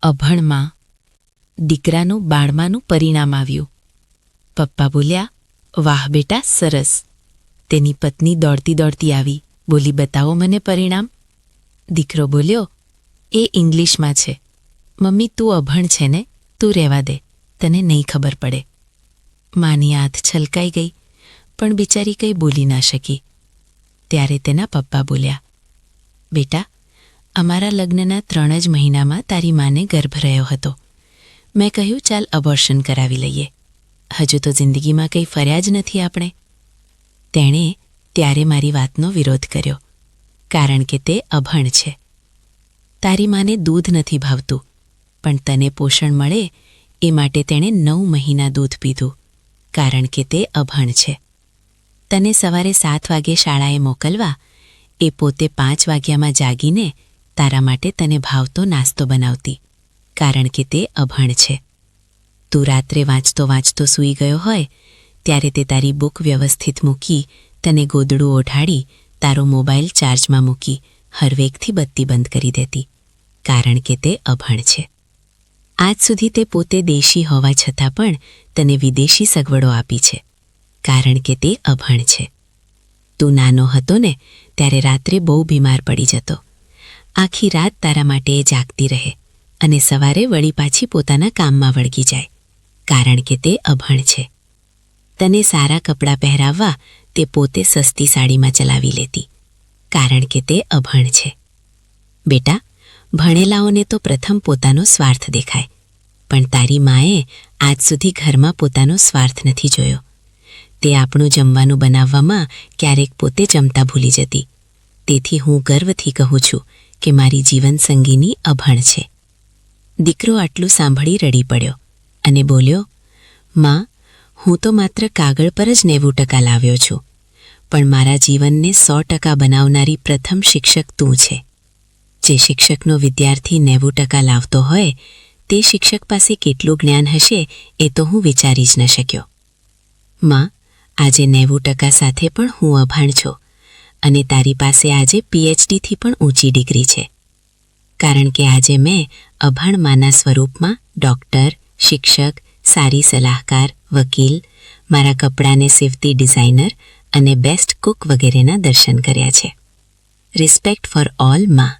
અભણમાં દીકરાનું બાળમાનું પરિણામ આવ્યું. પપ્પા બોલ્યા, વાહ બેટા, સરસ. તેની પત્ની દોડતી દોડતી આવી, બોલી, બતાવો મને પરિણામ. દીકરો બોલ્યો, એ ઇંગ્લિશમાં છે. મમ્મી, તું અભણ છે ને, તું રહેવા દે, તને નહીં ખબર પડે. માની આંખ છલકાઈ ગઈ, પણ બિચારી કંઈ બોલી ના શકી. ત્યારે તેના પપ્પા બોલ્યા, બેટા, અમારા લગ્નના 3 જ મહિનામાં તારી માને ગર્ભ રહ્યો હતો. મેં કહ્યું, ચાલ અબોર્શન કરાવી લઈએ. હજુ તો જિંદગીમાં કંઈ ફર્યા જ નથી આપણે. તેણે ત્યારે મારી વાતનો વિરોધ કર્યો, કારણ કે તે અભણ છે. તારી માને દૂધ નથી ભાવતું, પણ તને પોષણ મળે એ માટે તેણે 9 મહિના દૂધ પીધું, કારણ કે તે અભણ છે. તને સવારે 7 વાગે શાળાએ મોકલવા, એ પોતે 5 વાગ્યામાં જાગીને તારા માટે તને ભાવતો નાસ્તો બનાવતી, કારણ કે તે અભણ છે. તું રાત્રે વાંચતો વાંચતો સૂઈ ગયો હોય ત્યારે તે તારી બુક વ્યવસ્થિત મૂકી, તને ગોદડું ઓઢાડી, તારો મોબાઈલ ચાર્જમાં મૂકી હરવેગથી બત્તી બંધ કરી દેતી, કારણ કે તે અભણ છે. આજ સુધી તે પોતે દેશી હોવા છતાં પણ તને વિદેશી સગવડો આપી છે, કારણ કે તે અભણ છે. તું નાનો હતો ને ત્યારે રાત્રે બહુ બીમાર પડી જતો. આખી રાત તારા માટે એ જાગતી રહે અને સવારે વળી પાછી પોતાના કામમાં વળગી જાય, કારણ કે તે અભણ છે. તને સારા કપડાં પહેરાવવા તે પોતે સસ્તી સાડીમાં ચલાવી લેતી, કારણ કે તે અભણ છે. બેટા, ભણેલાઓને તો પ્રથમ પોતાનો સ્વાર્થ દેખાય, પણ તારી માએ આજ સુધી ઘરમાં પોતાનો સ્વાર્થ નથી જોયો. તે આપણું જમવાનું બનાવવામાં ક્યારેક પોતે જમતા ભૂલી જતી. તેથી હું ગર્વથી કહું છું કે મારી જીવનસંગીની અભણ છે. દીકરો આટલું સાંભળી રડી પડ્યો અને બોલ્યો, માં, હું તો માત્ર કાગળ પર જ 90% લાવ્યો છું, પણ મારા જીવનને 100% બનાવનારી પ્રથમ શિક્ષક તું છે. જે શિક્ષકનો વિદ્યાર્થી 90% લાવતો હોય તે શિક્ષક પાસે કેટલું જ્ઞાન હશે એ તો હું વિચારી જ ન શક્યો. માં, આજે 90% સાથે પણ હું અભણ છું અને તારી પાસે આજે PhDથી પણ ઊંચી ડિગ્રી છે, કારણ કે આજે મેં અભણ માના સ્વરૂપમાં ડૉક્ટર, શિક્ષક, સારી સલાહકાર, વકીલ, મારા કપડાને સીવતી ડિઝાઇનર અને બેસ્ટ કુક વગેરેના દર્શન કર્યા છે. રિસ્પેક્ટ ફોર ઓલ, માં.